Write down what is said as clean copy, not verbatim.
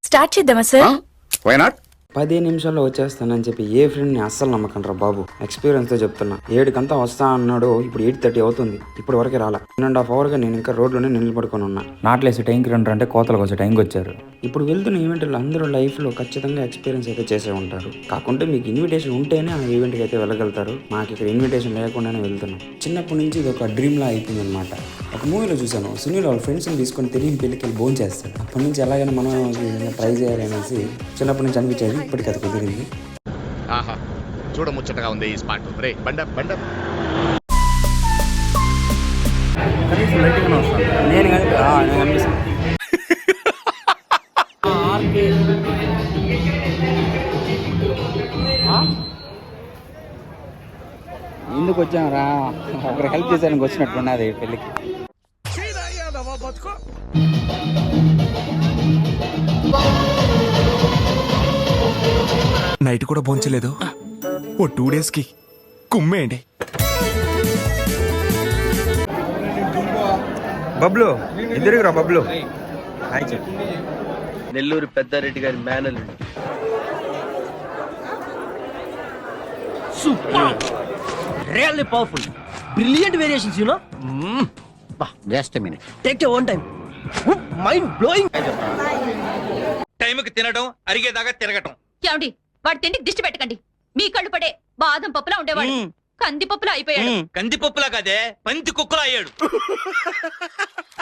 Start చేద్దామా sir? Why not? 10 నిమిషాల్లో వచ్చేస్తానని చెప్పి ఏ ఫ్రెండ్ని అస్సలు నమ్మకండ్రా బాబు. ఎక్స్పీరియన్స్తో చెప్తున్నా. 7 వస్తా అన్నాడు, ఇప్పుడు 8:30 అవుతుంది, ఇప్పుడు వరకు రాలా. 1.5 అవర్గా నేను ఇంకా రోడ్లోనే నిలబడుకొని ఉన్నా. నాట్లేసి టైంకి రండి అంటే కోతలకు వచ్చే టైంకి వచ్చారు. ఇప్పుడు వెళ్తున్న ఈవెంట్లో అందరూ లైఫ్లో ఖచ్చితంగా ఎక్స్పీరియన్స్ అయితే చేసే ఉంటారు. కాకుంటే మీకు ఇన్విటేషన్ ఉంటేనే ఆ ఈవెంట్కి అయితే వెళ్ళగలుగుతారు. మాకు ఇక్కడ ఇన్విటేషన్ లేకుండానే వెళ్తున్నాం. చిన్నప్పటి నుంచి ఇది ఒక డ్రీమ్లా అయిపోయింది అనమాట. ఒక మూవీలో చూసాను, సునీల్ వాళ్ళ ఫ్రెండ్స్ని తీసుకొని తెలియని పెళ్ళికి వెళ్ళి భోజనం చేస్తాడు. అప్పటి నుంచి ఎలాగైనా మనం ట్రై చేయాలి అనేసి చిన్నప్పటి నుంచి అనిపించేది. ఇప్పటికి అది కుదిరింది. ఆహా, చూడ ముచ్చటగా ఉంది ఈ స్పాట్. రే బండ బండ. నేను కనిపిస్తాను. ఎందుకు వచ్చాను రా, ఒకరు హెల్ప్ చేసానికి వచ్చినట్టున్నది పెళ్ళికి. నైట్ కూడా భోంచలేదు. ఓ 2 డేస్కి కుమ్మేయండి. బబ్లు ఇద్దరురా బబ్లు. నెల్లూరు పెద్దారెడ్డి గారి మేనల్. Super, really powerful, brilliant variations, you know. Just a minute, take your own time. Mind blowing. టైంకి తినడం, అరిగేదాకా తిరగటం. ఏమండి, వాడి తిండికి దిష్టి పెట్టకండి. మీ కళ్ళు పడే బాదం పప్పులా ఉండేవాడు కందిపప్పులా అయిపోయాడు. కందిపప్పులా కాదే, పంది కుక్కలా అయ్యాడు.